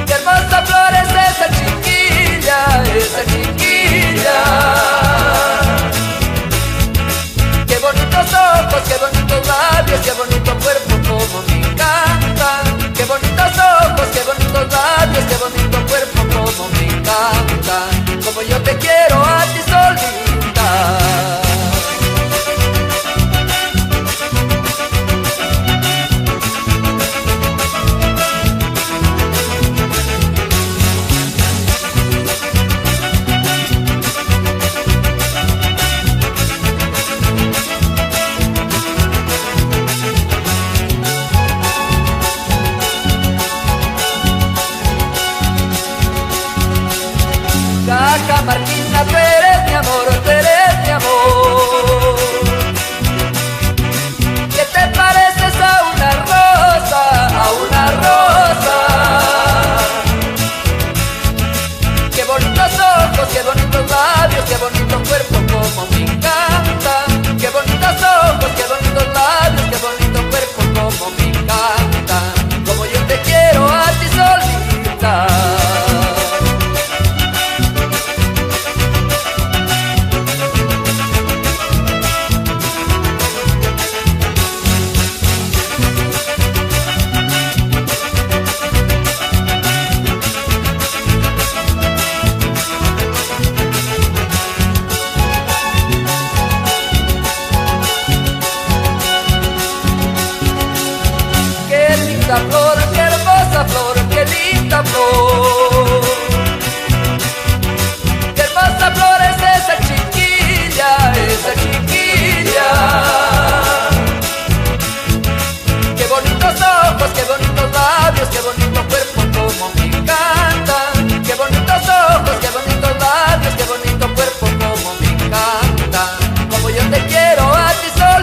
Qué hermosa flor es esa chiquilla, esa chiquilla. Qué bonitos ojos, qué bonitos labios, qué bonito cuerpo, como me encanta. Qué bonitos ojos, qué bonitos labios, qué bonito cuerpo, como me encanta. Como yo te quiero a ti solita. Cajamarquina, tú eres mi amor, tú eres mi amor. ¿Qué te pareces a una rosa, a una rosa? Qué bonitos ojos, qué bonitos labios, qué bonito cuerpo, como me encanta. Qué bonitos ojos, qué bonitos labios, qué bonito cuerpo, como me encanta. Como yo te quiero a ti solita. Flor, qué hermosa flor, qué linda flor. Qué hermosa flor es esa chiquilla, esa chiquilla. Qué bonitos ojos, qué bonitos labios, qué bonito cuerpo, como me encanta. Qué bonitos ojos, qué bonitos labios, qué bonito cuerpo, como me encanta. Como yo te quiero a ti solita.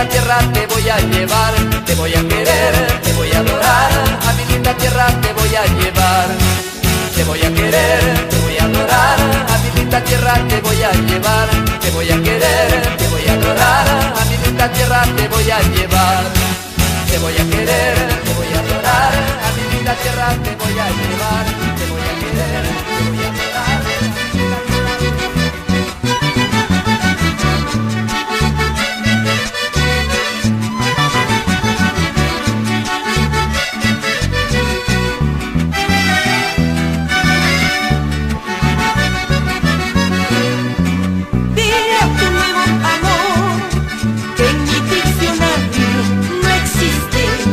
Tierra te voy a llevar, te voy a querer, te voy a adorar, a mi linda tierra te voy a llevar. Te voy a querer, te voy a adorar, a mi linda tierra te voy a llevar. Te voy a querer, te voy a adorar, a mi linda tierra te voy a llevar. Te voy a querer, te voy a adorar, a mi linda tierra te voy a llevar. Te voy a querer, te voy a adorar. Que en mi diccionario no existe.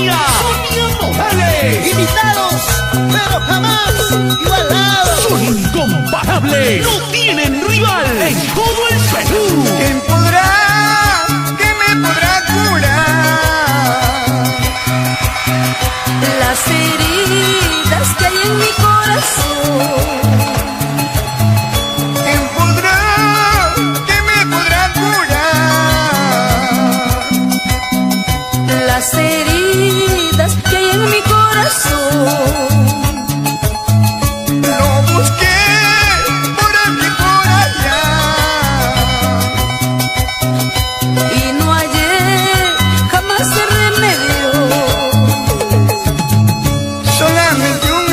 Sonia Morales. Imitados, pero jamás igualados. Son incomparables, no tienen rival en todo el Perú. ¿Quién podrá, qué me podrá curar las heridas que hay en mi corazón? ¿Quién podrá, qué me podrá curar las heridas que hay en mi corazón? Lo busqué por aquí, por allá, Y no hallé jamás el remedio. solamente un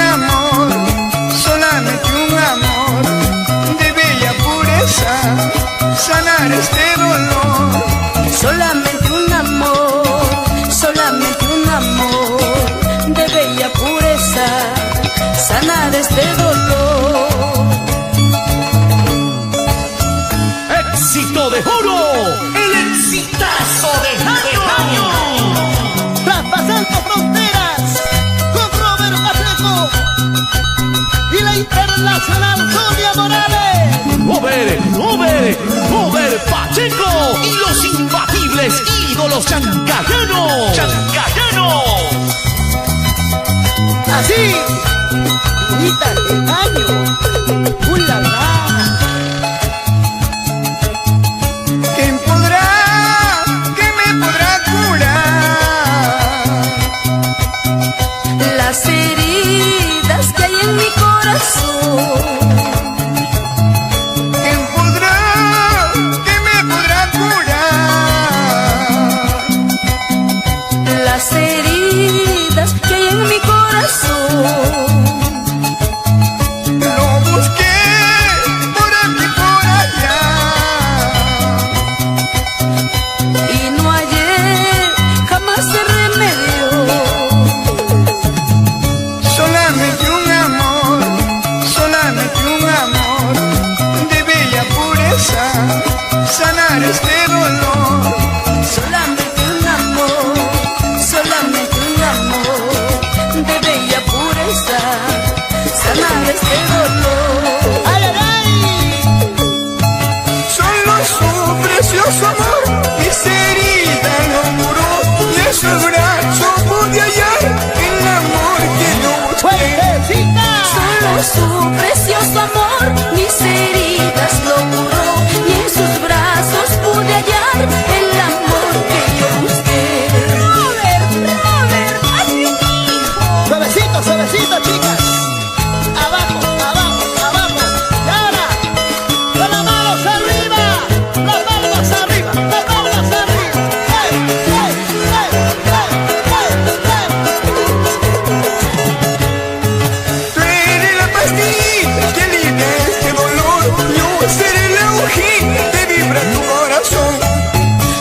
amor de bella pureza sanar este dolor. Solamente un amor de bella pureza sanar este dolor. Éxito de oro, el exitazo de año. Traspasando fronteras con Robert Pacheco y la internacional Sonia Morales. Robert Pacheco y los imbatibles ídolos chancallanos. Así, bonita del año. ¡Ulala! ¿Quién podrá, qué me podrá curar Las heridas que hay en mi corazón. ¿Quién podrá, qué me podrá curar Las heridas que hay en mi corazón. Lo busqué por aquí, por allá, Y no hallé jamás el remedio. solamente un amor de bella pureza sanar este dolor. Solamente un amor de bella pureza sanar este dolor. ¡Ay, ay, ay! Solo su precioso amor mis heridas no curó, y en su abrazo pude hallar el amor que yo busqué. ¡Fuertecita! Solo su precioso amor mis heridas lo curó, y en sus brazos pude hallar el amor que yo busqué. Robert, así mismo. Suavecito, suavecito, chicas. Abajo, abajo, abajo. Y ahora, con las manos arriba. Las manos arriba, las manos arriba. ¡Hey, hey, hey, hey, hey, hey! Tú eres la pastillita que alivia este dolor, yo seré la hojita que vibra tu corazón.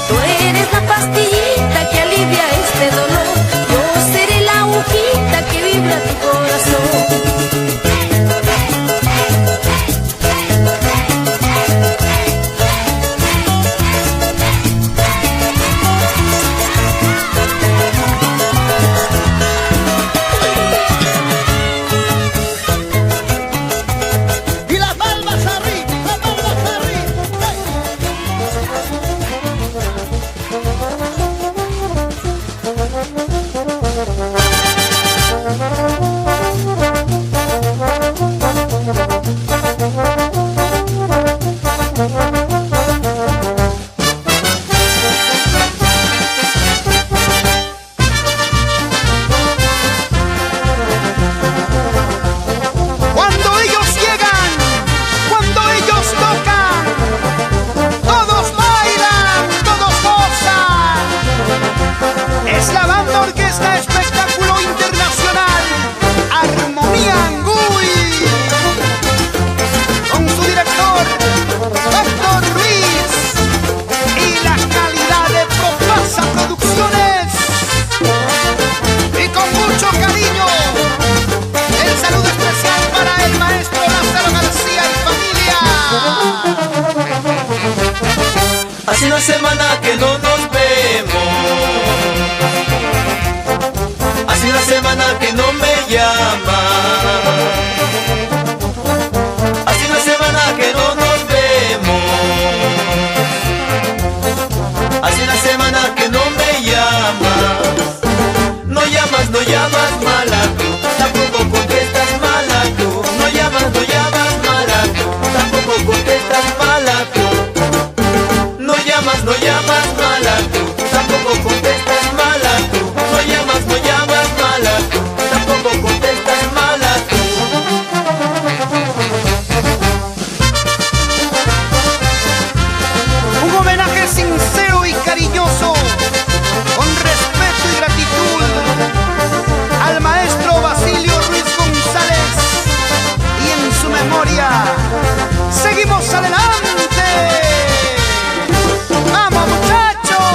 Tú eres la pastillita que alivia este dolor, yo seré la agujita que vibra tu corazón. Y las palmas arriba, las palmas arriba. Cuando ellos llegan, cuando ellos tocan, todos bailan, todos gozan. Es la banda orquesta espectáculo internacional, Armonía Anguy, con su director, Héctor Ruiz, y la calidad de Propasa Producciones. Y con mucho cariño, el saludo especial para el maestro Lázaro García y familia. Hace una semana que no nos vemos. semana que no me llama. Hace una semana que no nos vemos. Hace una semana que no me llamas. No llamas, no llamas, mala tú. Tampoco contestas, mala tú. No llamas, mala tú. Tampoco contestas, mala tú. No llamas, mala tú. Tampoco contestas, mala tú. No llamas, mala tú. Tampoco contestas, mala tú. Un homenaje sincero y cariñoso, con respeto y gratitud, al maestro Basilio Ruiz González, y en su memoria seguimos adelante. ¡Vamos, muchachos!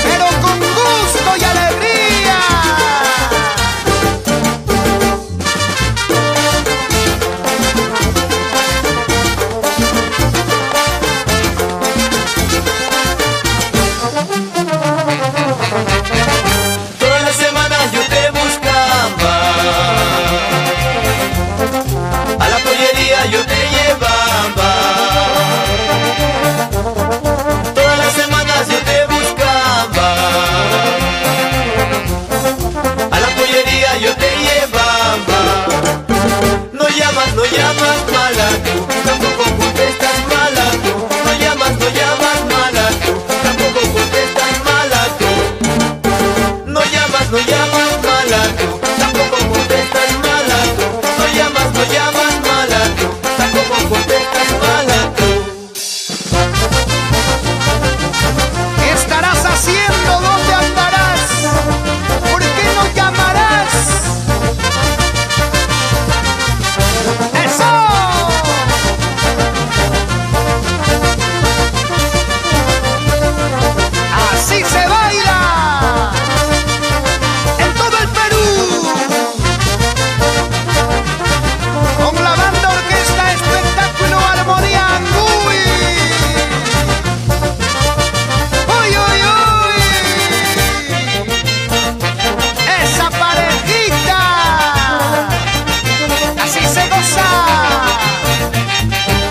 Pero con gusto y alegría. Todas las semanas yo te buscaba, a la pollería yo te llevaba. Todas las semanas yo te buscaba, a la pollería yo te llevaba. No llamas, mala tú. Tampoco contestas, mala tú. No llamas, mala tú. Tampoco contestas, mala tú. No llamas, mala tú. Tampoco contestas, mala tú. No llamas, mala tú. Tampoco contestas, mala tú. ¿Qué estarás haciendo? ¿Dónde andarás? ¿Por qué no llamarás? ¡Eso! Así se baila en todo el Perú, con la banda orquesta espectáculo Armonía Anguy. ¡Uy, uy, uy! ¡Esa parejita! ¡Así se goza!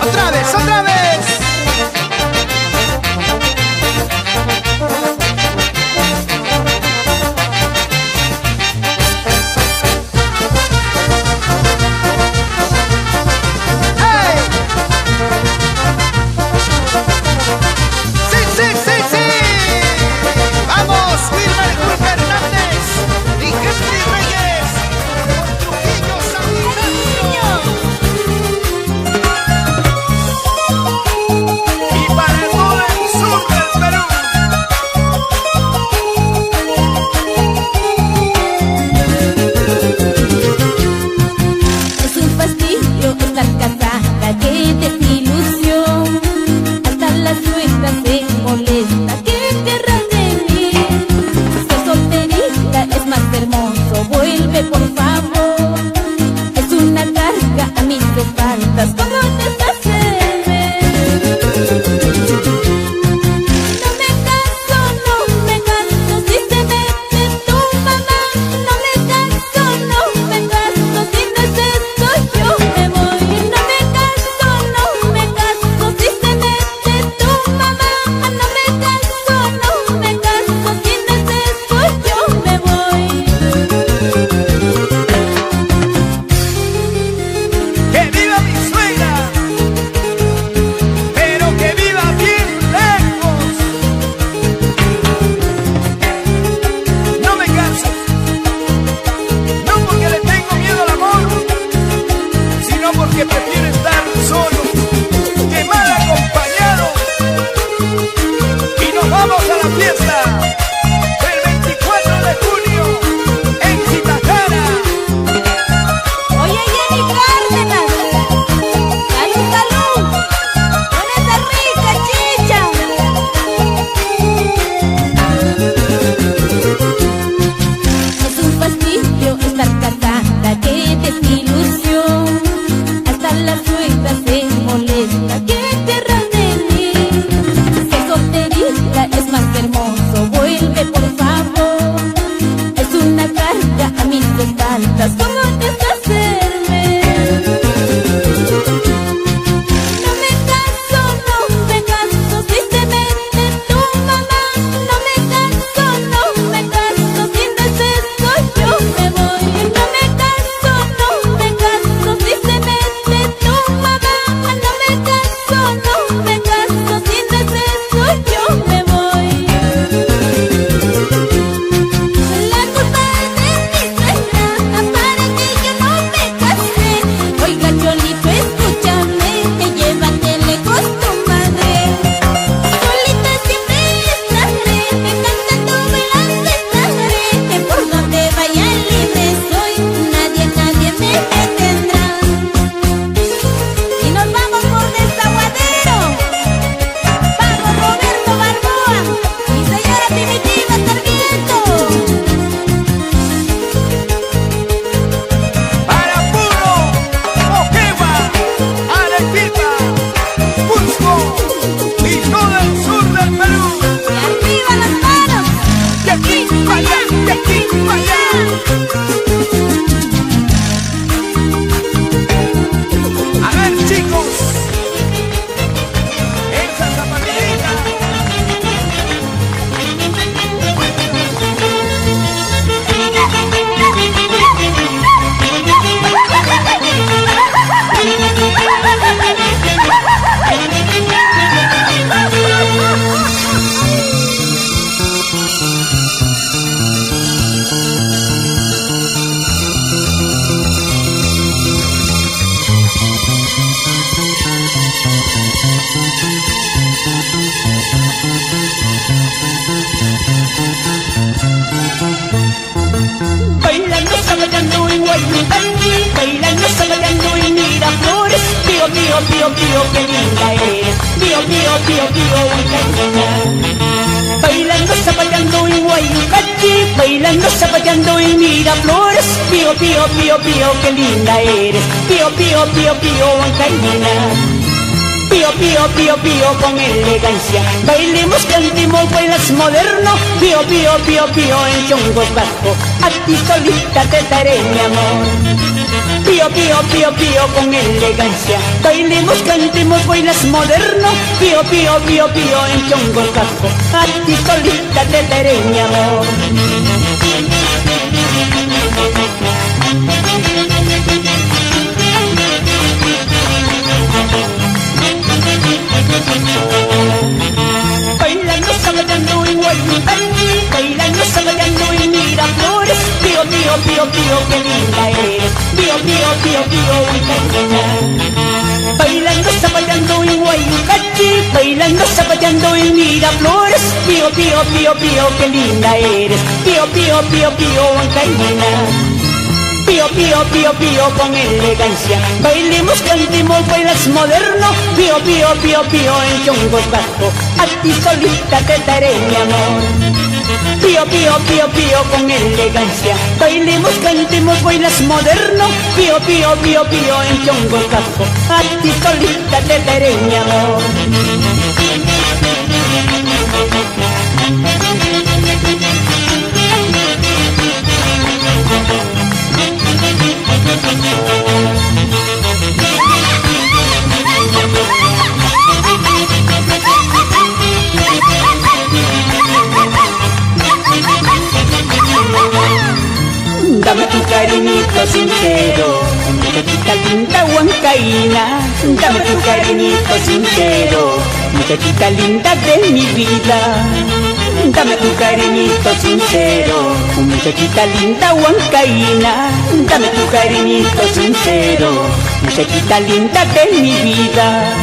¡Otra vez, otra vez! ¡Hey! ¡Sí, sí, sí, sí! ¡Vamos, Wilmer Fernández y Henry Reyes! ¡Con Trujillo, San Ignacio! ¡Y para todo el sur del Perú! Es un fastidio estar casada, que desilusión. Hasta la suegra se molesta, ¿qué querrás de mí? Ser solterita es más hermoso, vuelve por favor. Es una carga a mis espaldas, ¿cómo te estás de ver? No me caso, si se mete tu mamá. No me caso, si no es eso yo me voy. No me caso, si se mete tu mamá. No me caso, si no es eso yo me voy. ¡Que viva mi suegra! ¡Pero que viva bien lejos! No me canso, no porque le tengo miedo al amor, sino porque prefiero estar solo que mal acompañado. Y nos vamos a la fiesta del 24 de junio en Zitajara. Oye, Jenny Cárdenas, salud, salud, con esa rica chicha. Es un fastidio estar casada, qué desilusión. Hasta la suegra se molesta, ¿qué querrás de mí? Ser solterita es más hermoso, voy pío, pío, qué linda eres. Pío, pío, pío, pío, Huancaína. Bailando, zapallando en Guayucachi, bailando, zapallando en Miraflores. Pío, pío, pío, pío, qué linda eres. Pío, pío, pío, pío, Huancaína. Pío, pío, pío, pío, con elegancia. Bailemos, cantemos, bailas moderno. Pío, pío, pío, pío, en chongo bajo. A ti solita te daré mi amor. Pío, pío, pío, pío, con elegancia. Bailemos, cantemos, bailas moderno. Pío, pío, pío, pío, en chongo bajo. A ti solita te daré mi amor. Bailando, zapallando en Guayucachi, bailando, zapallando en Miraflores. Pío, pío, pío, pío, qué linda eres. Pío, pío, pío, pío, Huancaína. Bailando, zapallando en Guayucachi, bailando, zapallando en Miraflores. Pío, pío, pío, pío, qué linda eres. Pío, pío, pío, pío, Huancaína. Pío, pío, pío, pío, con elegancia. Bailemos, cantemos, bailas moderno. Pío, pío, pío, pío, en chongo bajo. A ti solita te daré mi amor. Pío, pío, pío, pío, con elegancia. Bailemos, cantemos, bailas moderno. Pío, pío, pío, pío, en chongo bajo. A ti solita te daré mi amor. Dame tu cariñito sincero, muchachita linda Huancaína. Dame tu cariñito sincero, muchachita linda de mi vida. Dame tu cariñito sincero, muchachita linda Huancaína. Dame tu cariñito sincero, muchachita linda de mi vida.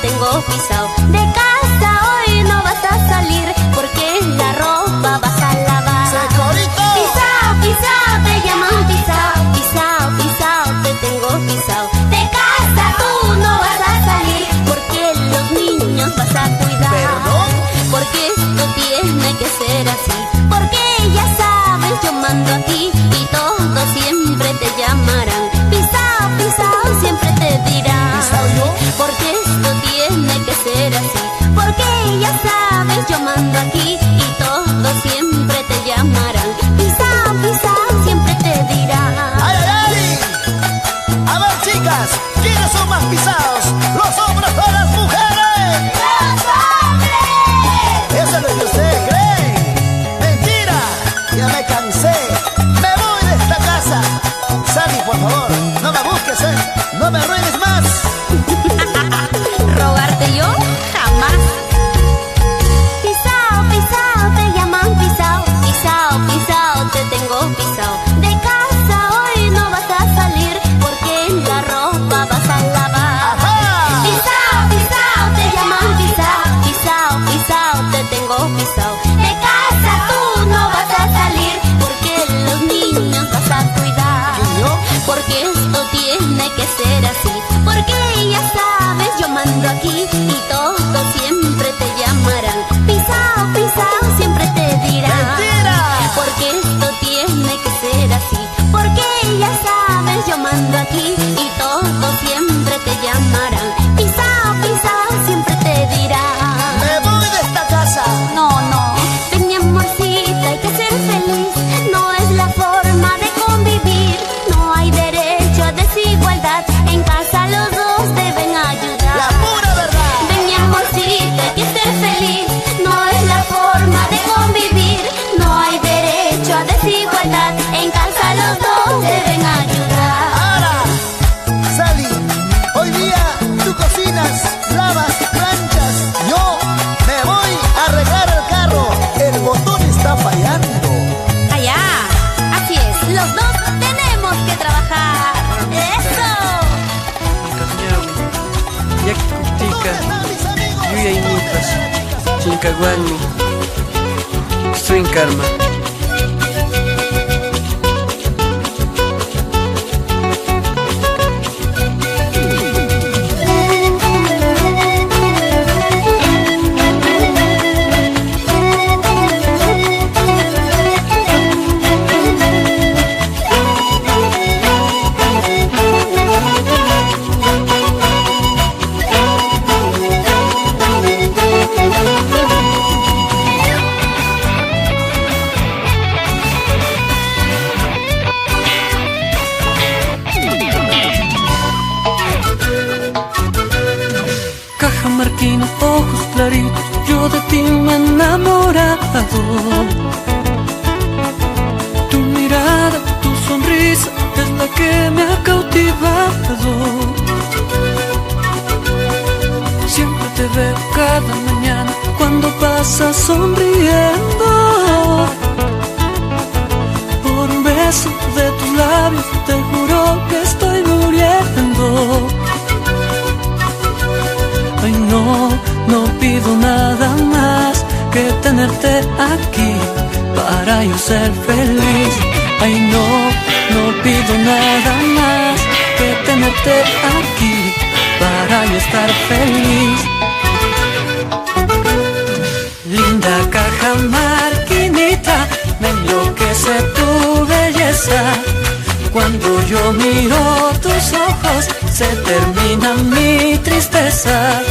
Tengo pisao. De casa hoy no vas a salir porque la ropa vas a lavar. Pisao, pisao, te llaman pisao. Pisao, pisao, te tengo pisao. De casa tú no vas a salir porque los niños vas a cuidar. ¿Perdón? Porque esto tiene que ser así. Porque ya sabes, yo mando aquí y todos siempre te llamarán. Pisao, pisao, siempre te dirán. ¿Pisao yo? Porque esto tiene que ser así. Porque ya sabes, yo mando aquí y todos siempre te llamarán. Pisao, pisao, siempre te dirán. ¡Ay, ay, ay! A ver, chicas, ¿quiénes son más pisados? ¿Los hombres o las mujeres? ¡Los hombres! Eso es lo que ustedes creen. ¡Mentira! Ya me cansé. Me voy de esta casa. Sammy, por favor, no me busques, no me arruines más. ¿Rogarte yo? Jamás. Pisao, pisao, te llaman pisao. Pisao, pisao, te tengo pisao. De casa hoy no vas a salir porque la ropa vas a lavar. ¡Ajá! Pisao, pisao, te llaman pisao. Pisao, pisao, te tengo pisao. De casa tú no vas a salir porque los niños vas a cuidar. ¿Y yo? Porque esto tiene que ser así. Porque ya sabes, yo mando aquí y todos siempre te llamarán. Pisao, pisao, siempre te dirán. ¡Mentira! Porque esto tiene que ser así. Porque ya sabes, yo mando aquí y todos siempre te llamarán. Pisao, pisao, siempre te dirán. Me voy de esta casa. No, no, ven mi amorcita, hay que ser feliz. No es la forma de convivir. No hay derecho a desigualdad. En casa los dos deben ayudar. La pura verdad. Ven mi amorcita, hay que ser feliz. No es la forma de convivir. No hay derecho a desigualdad. cocinas, lavas, planchas. Yo me voy a arreglar el carro. El botón está fallando. Allá, así es, los dos tenemos que trabajar. ¡Eso! ¿Dónde están mis amigos? Yuya y Nipas, Chincaguani, Swing Karma. Cajamarquino, ojos claritos, yo de ti me he enamorado. Tu mirada, tu sonrisa es la que me ha cautivado. Siempre te veo cada mañana cuando pasas sonriendo. Por un beso de tus labios te juro que estoy muriendo. Ay no, no pido nada más que tenerte aquí para yo ser feliz. Ay no, no pido nada más que tenerte aquí para yo estar feliz. Linda cajamarquinita, me enloquece tu belleza. Cuando yo miro tus ojos, se termina mi tristeza.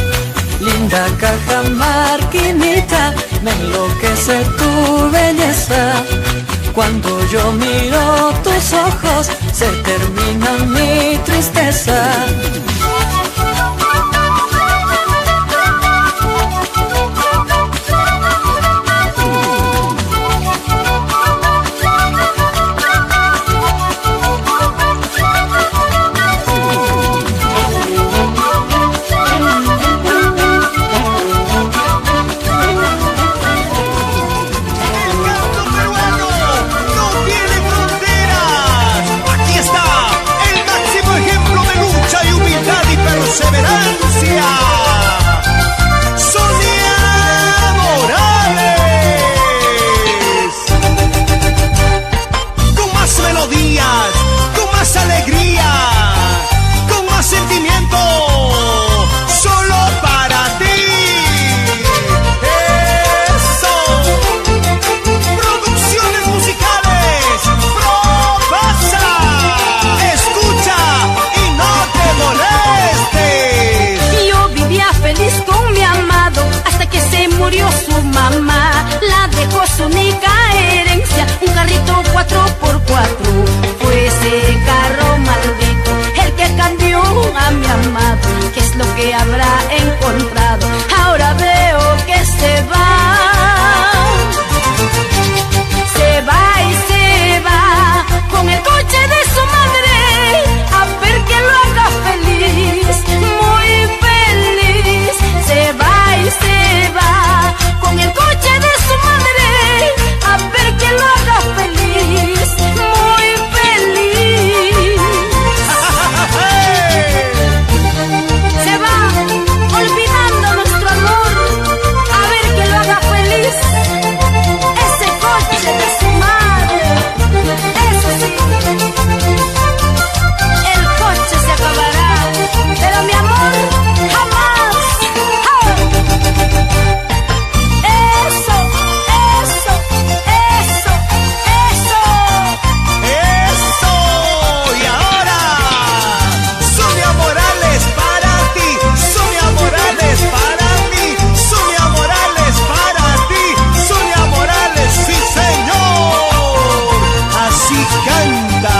Linda cajamarquinita, me enloquece tu belleza. Cuando yo miro tus ojos, se termina mi tristeza. Murió su mamá, la dejó su única herencia, un carrito 4x4. Fue ese carro maldito el que cambió a mi amado. ¿Qué es lo que habrá encontrado? Ahora veo que se va. Se va y se va con el coche de su madre, a ver que lo haga feliz, muy feliz. Se va y se va con el coche de su madre, a ver que lo haga feliz, muy feliz. Se va olvidando nuestro amor, a ver que lo haga feliz. Ese coche de su madre, eso sí, el coche se acabará, pero mi amor jamás. Eso, eso, eso, eso. ¡Eso! Y ahora, Sonia Morales para ti, Sonia Morales para mí, Sonia Morales para ti, Sonia Morales, sí señor, así canta.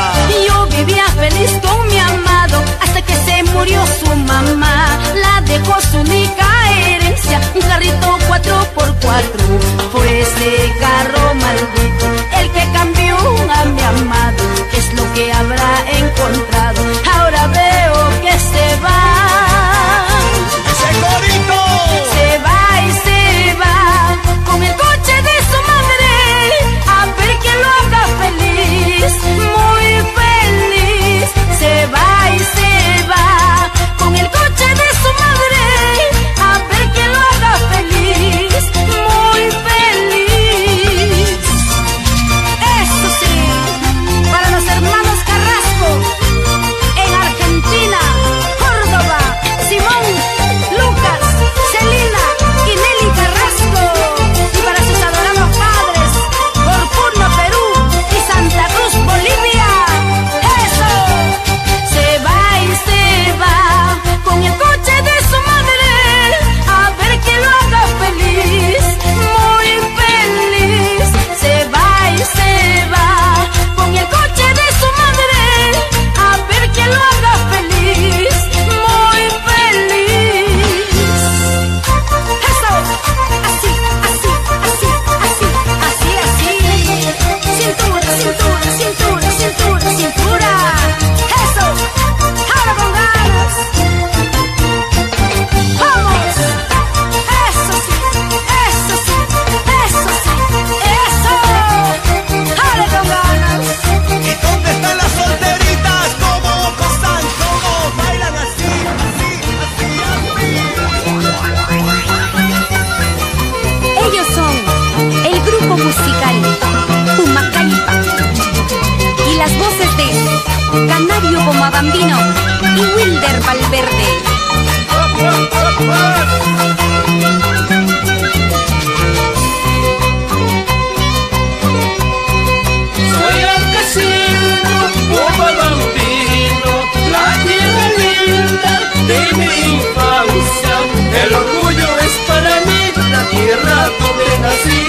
Yo vivía feliz con mi amado hasta que se murió su mamá. La dejó su única herencia, un carrito 4x4. Fue ese carro maldito el que cambió a mi amado. ¿Qué es lo que habrá encontrado? Ahora veo que se va. Bambino y Wilder Valverde. Soy el casino, Boba Bambino, la tierra linda de mi infancia. El orgullo es para mí la tierra donde nací.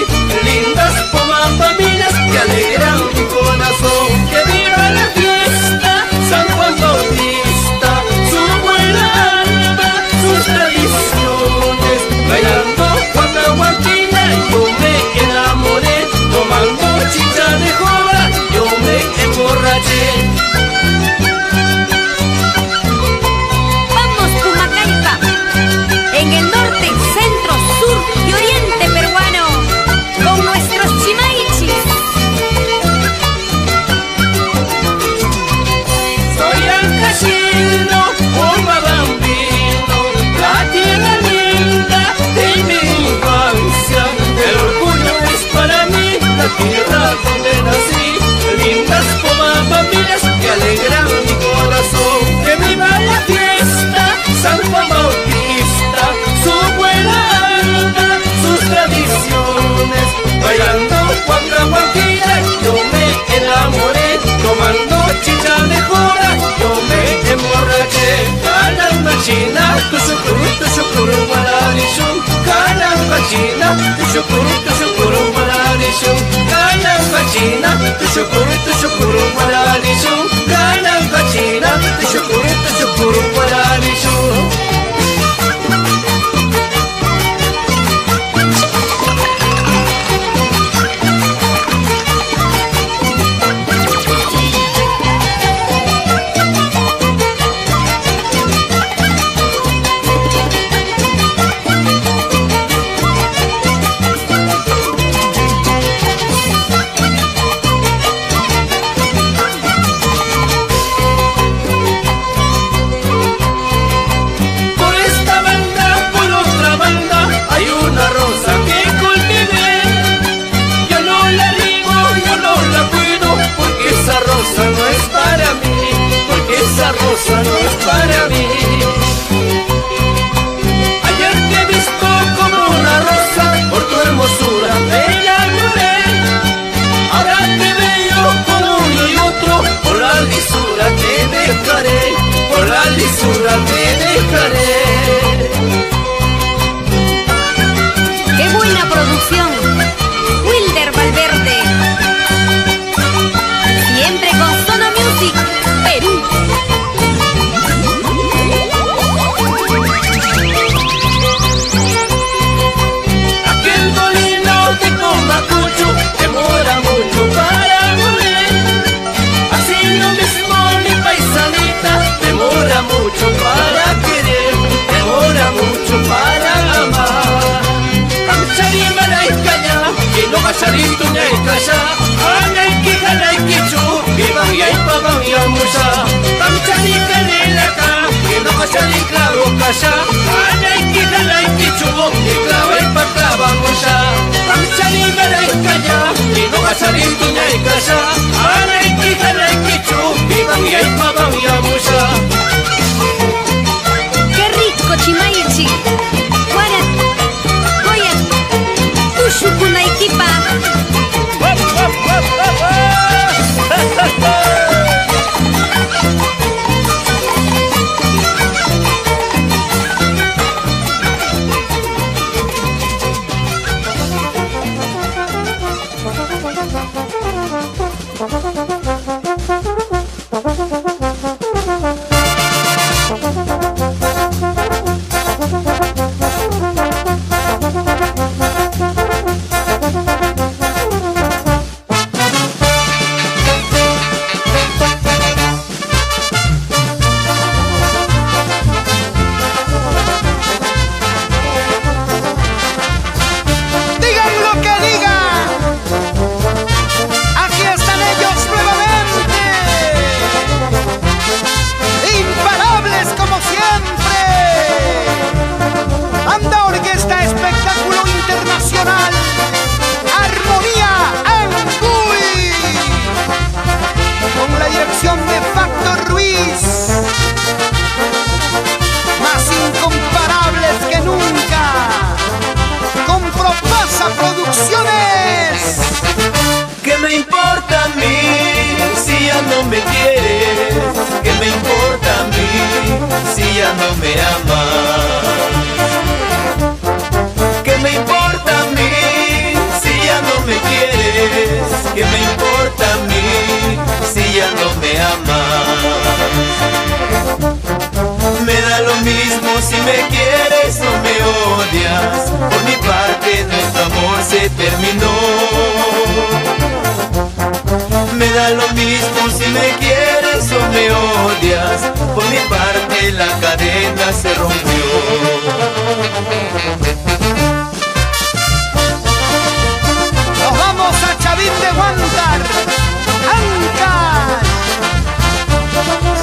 Lindas pomas bambinas que alegran mi corazón. Que viva la fiesta, San Juan Bautista, su buena alma, sus tradiciones. Bailando guacahuantina yo me enamoré, tomando chicha de joda yo me emborraché. Vamos Pumagalpa, en el norte, centro, sur y oriente peruano, con nuestros chimaichis. Soy el casino, Boba Bambino, la tierra linda de mi infancia. El orgullo es para mí la tierra donde nací. Lindas pomas bambinas que alegran mi corazón. Que viva la fiesta, San Juan Bautista, su buena alma, sus tradiciones. Bailando guacahuanquilla yo me enamoré, tomando chicha de joda yo me emborraché. Caramba china, tu shukuru malarishun. Caramba china, tu shukuru malarishun. Caramba china, tu shukuru malarishun. Caramba china, tu shukuru malarishun. Por esta banda, por otra banda, hay una rosa que cultivé. Yo no la riego, yo no la cuido, porque esa rosa no es para mí, porque esa rosa no es para mí. Ayer te he visto como una rosa, por tu hermosura me enamoré. Ahora te veo como uno y otro, por la lisura te dejaré, por la lisura te dejaré. ¡Qué buena producción! Wilder Valverde. Siempre con Sono Music, Perú. Aquel molino de Comacucho demora mucho para moler. Así lo mismo mi paisanita demora mucho para querer, demora mucho para amar. Kamchari malaikaya, que no gasarito ni hay calla. Anay que jalay que chu, que van y hay pagan y amusa. Kamchari canelaka, que no gasari clavo calla. Anay que jalay que chu, que clava y pa clava musa. Kamchari malaikaya, que no gasarito ni hay calla. Anay que jalay que chu, que van y hay pagan y amusa. ¡Qué rico chimaichi! Guara, Goya, Tushukunaikipa. Profasa Producciones. ¿Qué me importa a mí si ya no me quieres? ¿Qué me importa a mí si ya no me amas? ¿Qué me importa a mí si ya no me quieres? ¿Qué me importa a mí si ya no me amas? Me da lo mismo si me quieres o me odias. Por mi parte nuestro amor se terminó. Me da lo mismo si me quieres o me odias. Por mi parte la cadena se rompió. Nos vamos a Chavín de Huántar, Ancash.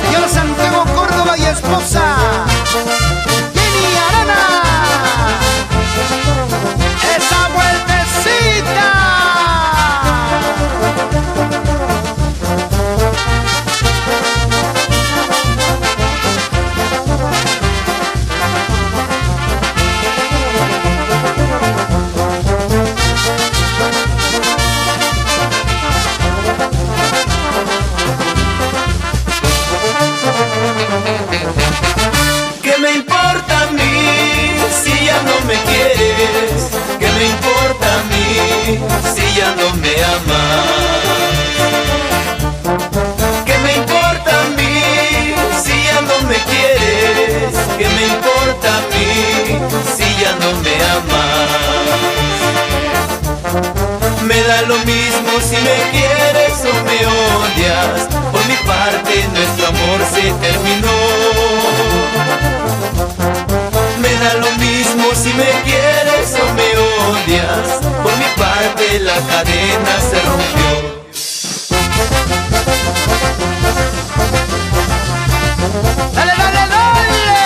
Señor Santiago Córdoba y esposa Jenny Arana. Esa vueltecita. ¿Qué me importa a mí si ya no me quieres? ¿Qué me importa a mí si ya no me amas? ¿Qué me importa a mí si ya no me quieres? ¿Qué me importa a mí si ya no me amas? Me da lo mismo si me quieres o me odias. Por mi parte nuestro amor se terminó. Me da lo mismo si me quieres o me odias. Por mi parte la cadena se rompió. Dale, dale, dale.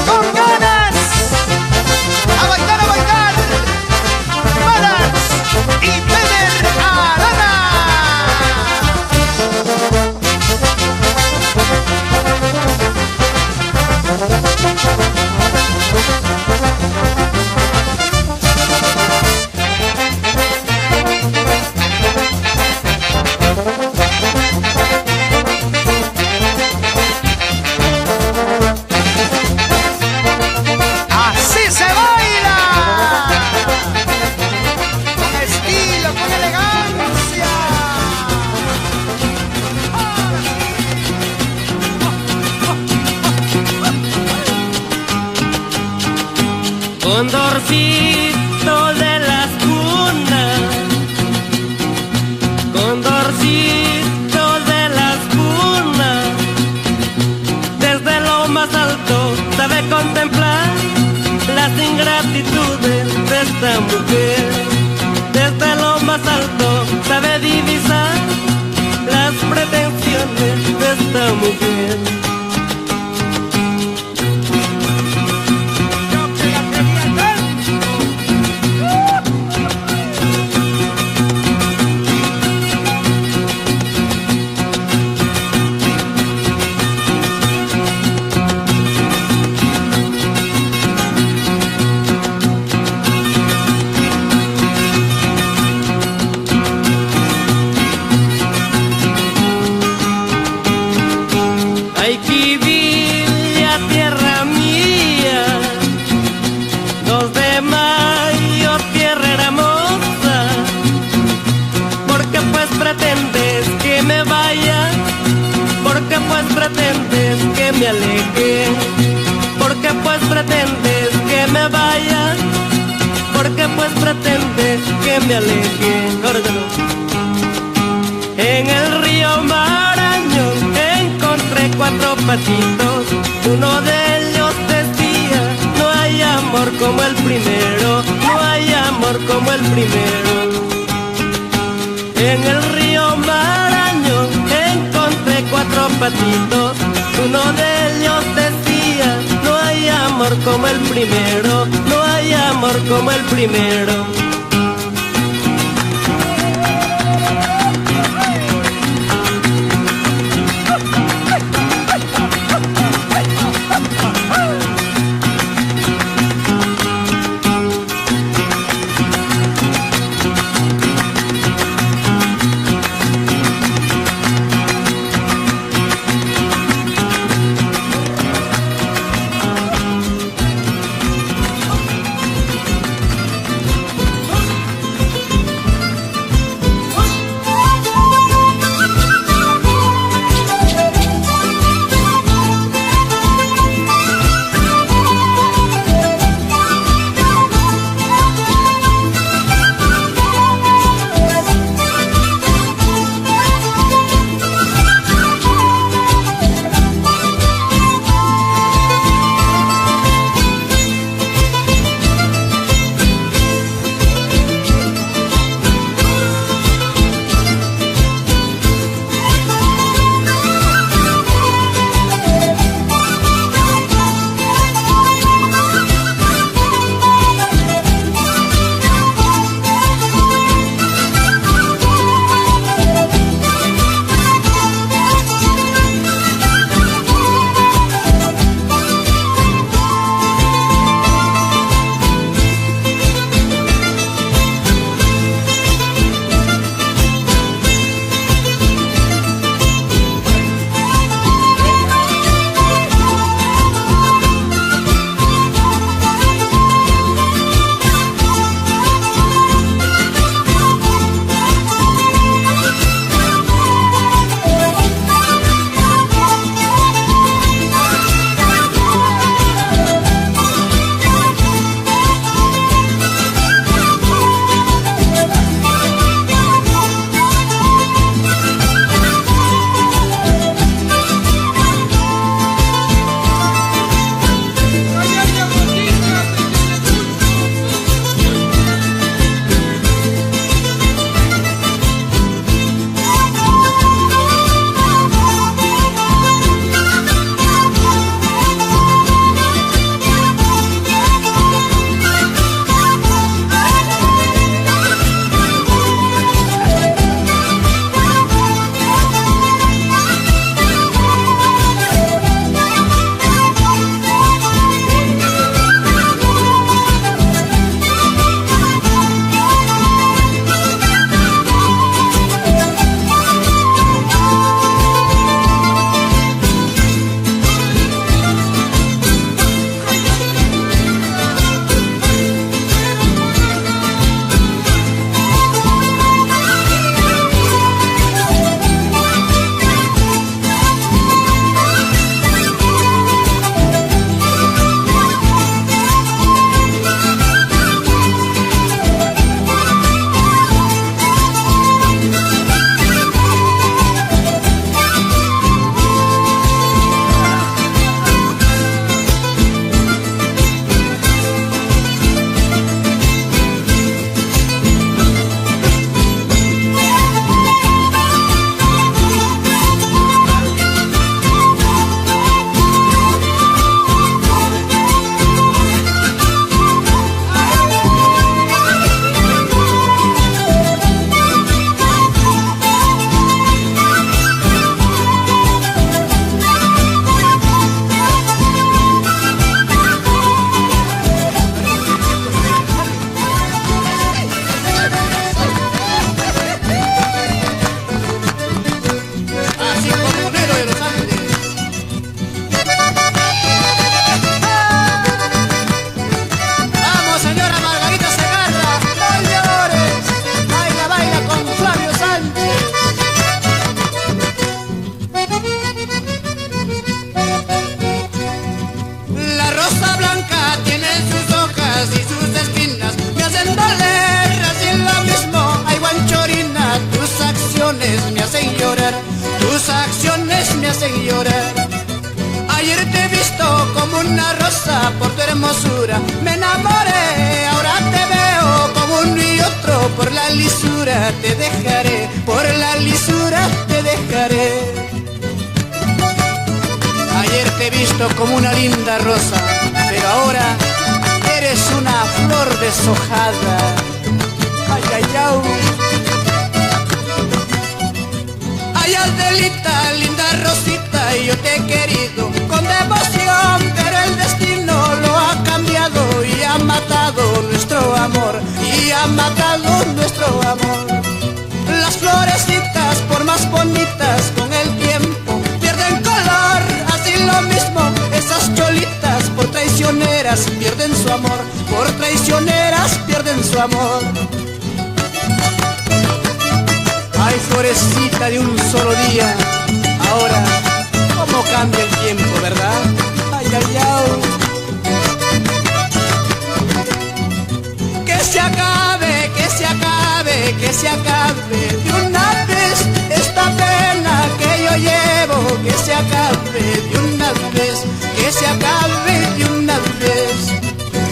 Con ganas. A bailar, a bailar. Malas y Peder Arana. Así se baila. Con estilo, con elegancia. Condorcito de las cunas, condorcito de las cunas, desde lo más alto sabe contemplar las ingratitudes de esta mujer. Desde lo más alto sabe divisar las pretensiones de esta mujer. Ay, Quivilla, tierra mía, 2 de mayo, tierra hermosa. Porque pues pretendes que me vaya, porque pues pretendes que me aleje, porque pues pretendes que me vaya, porque pues pretendes que me aleje. En el río Marañón encontré 4 patitos, uno de ellos decía: no hay amor como el primero, no hay amor como el primero. En el río Marañón encontré 4 patitos, uno de ellos decía: no hay amor como el primero, no hay amor como el primero. hacen llorar. Ayer te he visto como una rosa por tu hermosura. Me enamoré, ahora te veo como uno y otro. Por la lisura te dejaré, por la lisura te dejaré. Ayer te he visto como una linda rosa, pero ahora eres una flor deshojada. Ay, ay, ay. Ay, Adelita, linda rosita, yo te he querido con devoción, pero el destino lo ha cambiado y ha matado nuestro amor, y ha matado nuestro amor. Las florecitas, por más bonitas, con el tiempo pierden color, así lo mismo esas cholitas, por traicioneras pierden su amor, por traicioneras pierden su amor. Ay, florecita de un solo día, ahora, cómo cambia el tiempo, ¿verdad? Ay, ay, ay. Que se acabe, que se acabe, que se acabe de una vez esta pena que yo llevo, que se acabe de una vez, que se acabe de una vez.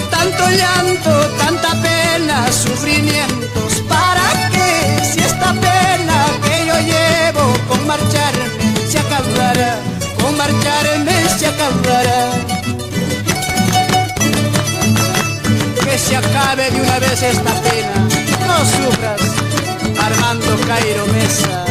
Tanto llanto, tanta pena, sufrimientos, ¿para qué? Si esta pena que yo llevo con marcharme se acabará, con marcharme se acabará. Que se acabe de una vez esta pena, no sufras, Armando Cairo Mesa.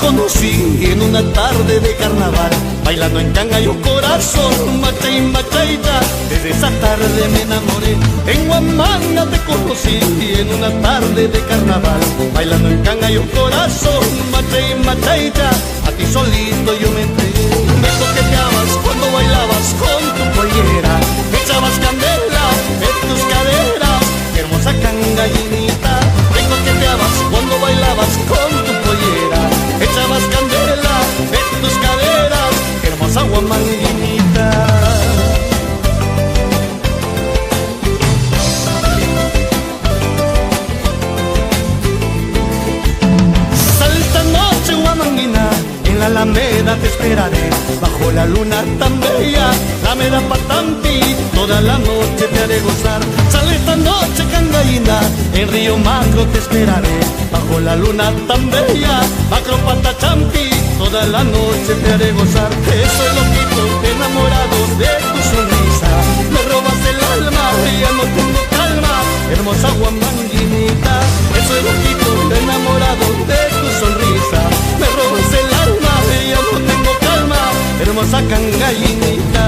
Conocí en una tarde de carnaval, bailando en Cangallo corazón, macha y machaita. Desde esa tarde me enamoré. En Huamanga te conocí en una tarde de carnaval, bailando en Cangallo corazón, macha y machaita. A ti solito yo me entregué. Me coqueteabas cuando bailabas con tu pollera, echabas candela en tus caderas, qué hermosa cangallinita. Me coqueteabas cuando bailabas con tu pollera, echabas candela en tus caderas, qué hermosa guamanguinita. Sale esta noche guamanguina, en la Alameda te esperaré, bajo la luna tan bella, la Alameda Patampi, toda la noche te haré gozar. Sale esta noche cangaína, en Río Macro te esperaré, bajo la luna tan bella, Macro Patachampi, toda la noche te haré gozar. Estoy loquito, enamorado de tu sonrisa, me robas el alma, ya no tengo calma, hermosa guamanguinita. Estoy loquito, enamorado de tu sonrisa, me robas el alma, ya no tengo calma, hermosa cangallinita.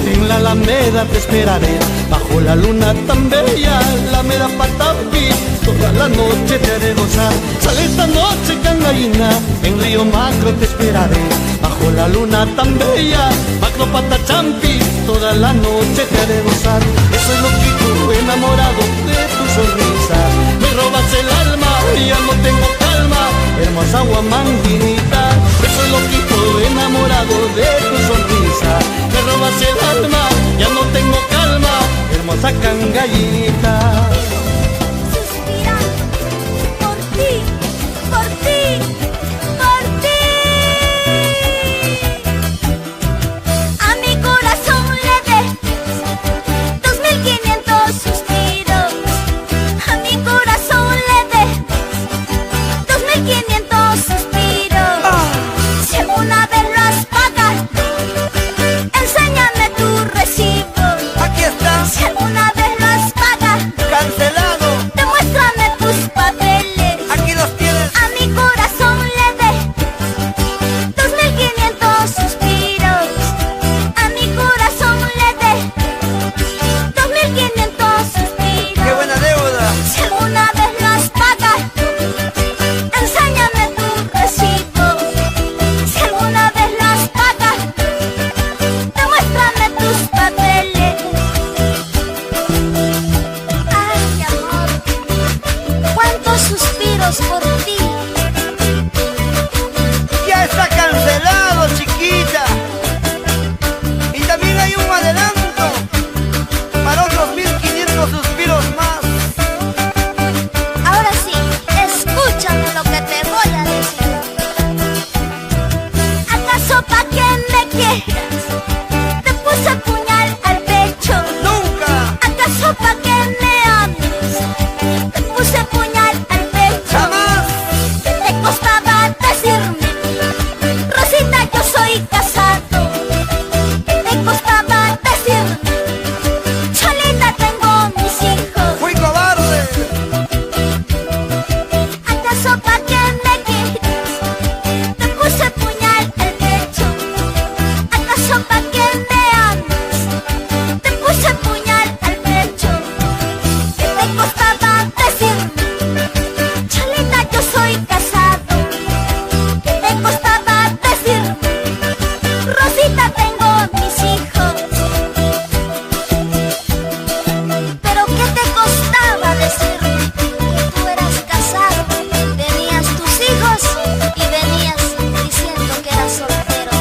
En la Alameda te esperaré, bajo la luna tan bella, la Alameda Patampi, toda la noche te haré gozar. Sale esta noche cangaína, en Río Macro te esperaré, bajo la luna tan bella, Macro Patachampi, toda la noche te haré gozar. Estoy loquito, enamorado de tu sonrisa, me robas el alma, ya no tengo calma, hermosa guamanguinita. Estoy loquito, enamorado de tu sonrisa, me robas el alma, ya no tengo calma, hermosa cangallinita. Suspirando por ti, por ti, por ti. A mi corazón le dé 2500 hacemos por ti. Ya está cancelado, chiquita. Y también hay un adelanto para otros 1500 suspiros más. Ahora sí, escúchame lo que te voy a decir. ¿Acaso pa' que me quieras te puse puñal al pecho? Nunca. ¿Acaso pa' que me ames te puse puñal al pecho? Jamás. ¿Qué te costaba decirme, Rosita, yo soy casado? ¿Qué te costaba decirme, Cholita, tengo mis hijos? Fui cobarde. ¿Acaso pa' que me quieras te puse puñal al pecho? ¿Acaso pa' que me ames te puse puñal al pecho? ¿Qué te costaba decirme, Cholita, yo soy casado? ¿Qué te costaba decirme, Rosita, tengo mis hijos? Pero ¿qué te costaba decirme que tú eras casado? Tenías tus hijos y venías diciendo que eras soltero.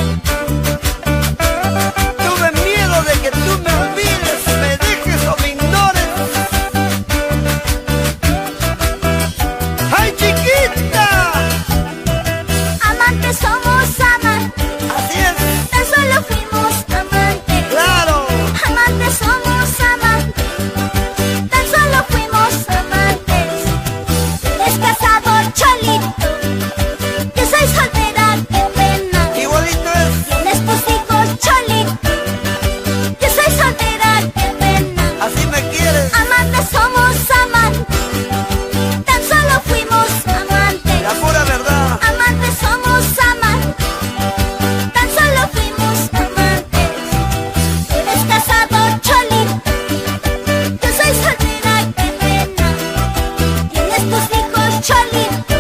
Tuve miedo de que tú me olvides, me dejes o me ignores. ¡Ay, chiquita! Amantes somos amantes, Así es. tan solo fuimos amantes. Claro. Amantes somos amantes, tan solo fuimos amantes. Eres casado, Cholito, yo soy soltera, qué pena. Igualito es. Tienes tus hijos, Cholito, yo soy soltera, qué pena. Así me quieres. Amantes somos amantes, tan solo fuimos amantes. La pura verdad. Amantes somos amantes, tan solo fuimos amantes. Eres casado, Cholito, yo soy soltera, qué pena. Tienes tus hijos, Cholito,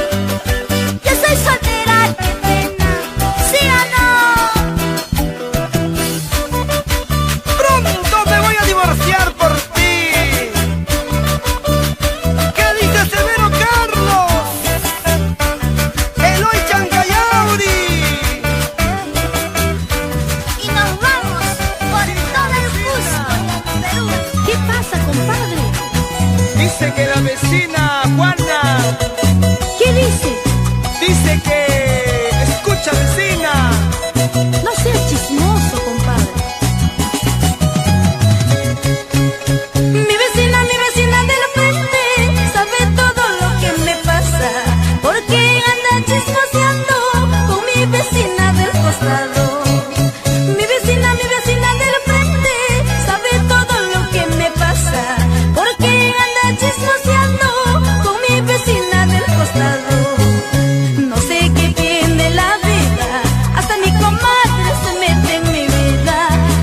yo soy soltera, qué pena. ¿Sí o no? Pronto me voy a divorciar por ti. ¿Qué dice Severo Carlos? Eloy Chancayauri. Y nos vamos por todo el Cusco, Perú. ¿Qué pasa, compadre? Dice que la vecina Juana ¿Qué dice? dice que escucha, vecina. No seas chismoso, compadre. Mi vecina del frente sabe todo lo que me pasa, porque anda chismoseando con mi vecina del costado. Mi vecina del frente sabe todo lo que me pasa, porque anda chismoseando con mi vecina del costado. No sé qué tiene la vida, hasta mi comadre se mete en mi vida.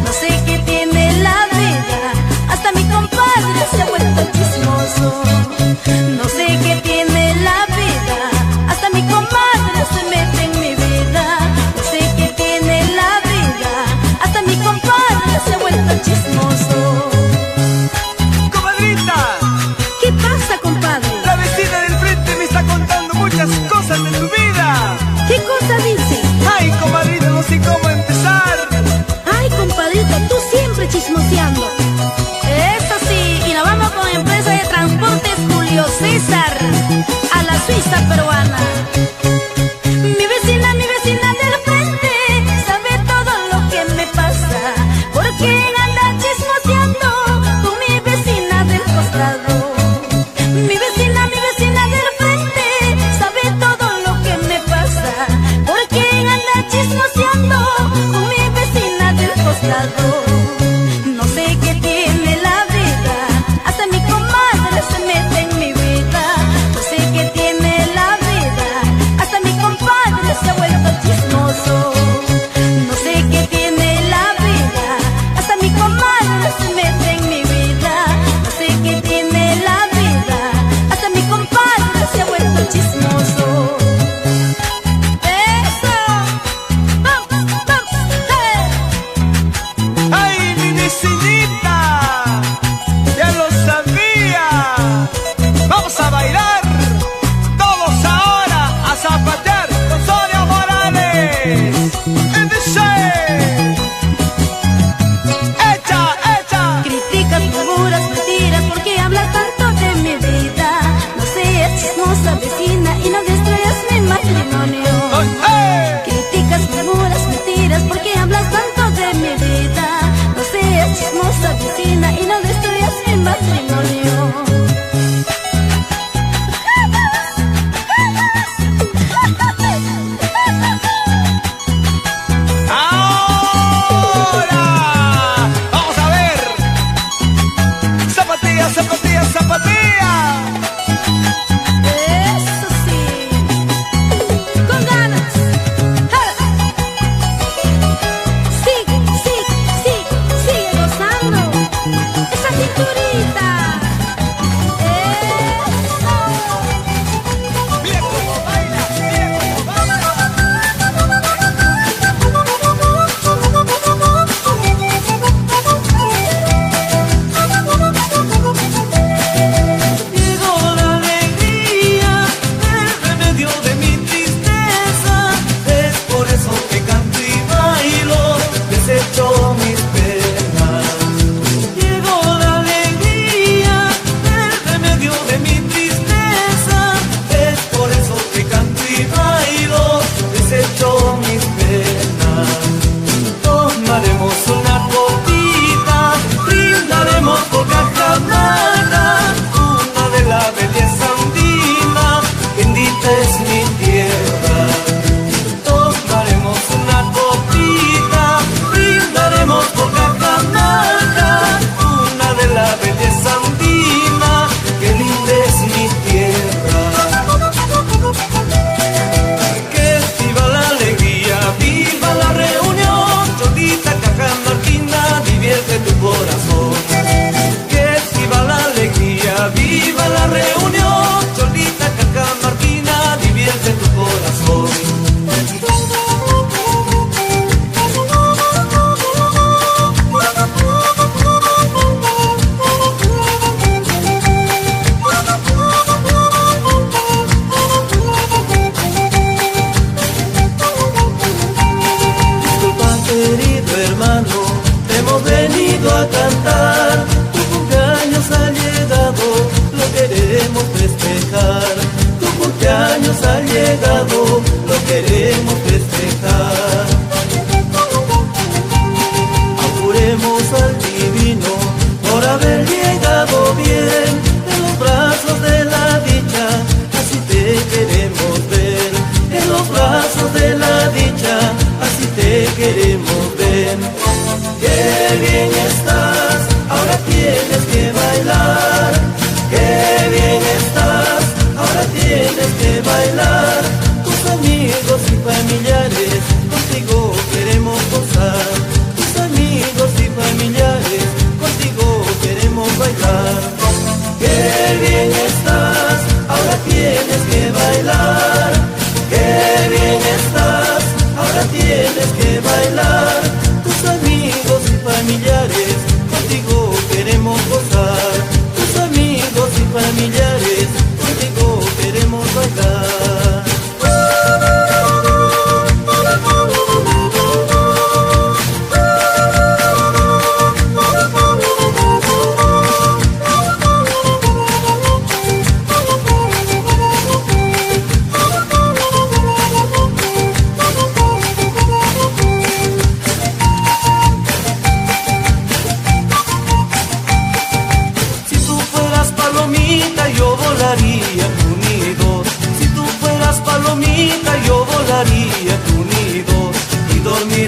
No sé qué tiene la vida, hasta mi compadre se ha vuelto chismoso. No sé qué tiene la vida, hasta mi comadre se mete en mi vida. No sé qué tiene la vida, hasta mi compadre se ha vuelto chismoso. Comadrita, ¿Qué pasa, compadre? la vecina del frente me está contando muchas cosas de tu vida. ¿Qué cosa dice? Ay, comadrita, no sé cómo empezar. Ay, compadrito, tú siempre chismoseando. Eso sí, y nos vamos con empresa de transportes Julio César a la Suiza peruana. Mi vecina del frente sabe todo lo que me pasa, porque anda chismoseando con mi vecina del costado. Mi vecina del frente sabe todo lo que me pasa, porque anda chismoseando con mi vecina del costado. No sé qué tiene la vida, hasta mi comadre se mete en mi vida. No sé qué tiene la vida, hasta mi compadre se ha vuelto chismoso. No sé qué tiene la vida, hasta mi comadre se mete en mi vida. No sé qué tiene la vida, hasta mi compadre se ha vuelto chismoso. ¡Eso! ¡Vamos, vamos! ¡Hey! Ay,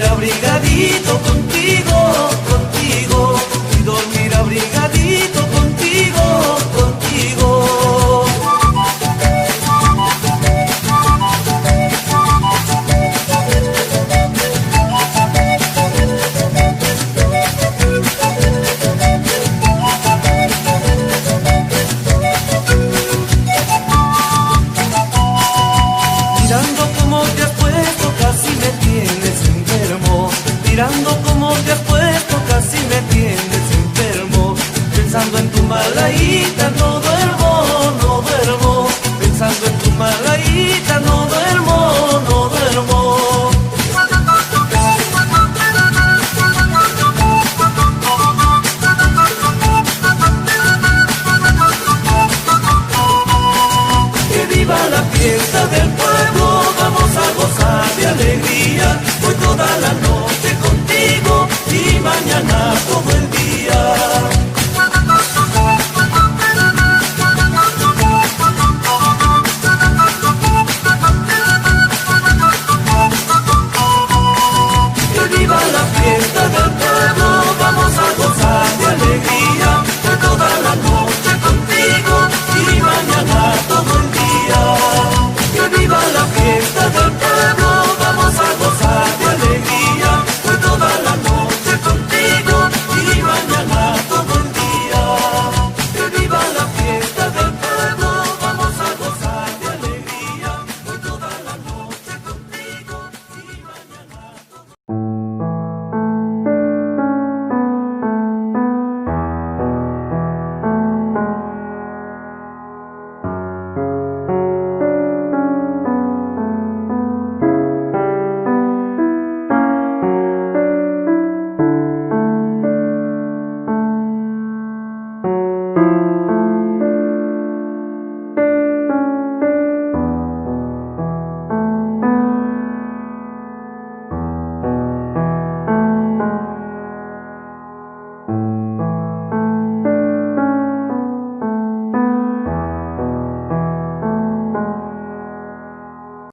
abrigadito contigo, contigo, y dormir abrigadito contigo, contigo. Mirando cómo te has puesto, casi me tienes enfermo. Mirando cómo te has puesto, casi me tienes enfermo. Pensando en tu malaíta, no duermo, no duermo. Pensando en tu malaíta, no duermo, no duermo. Que viva la fiesta del pueblo, vamos a gozar de alegría. Hoy toda la noche contigo y mañana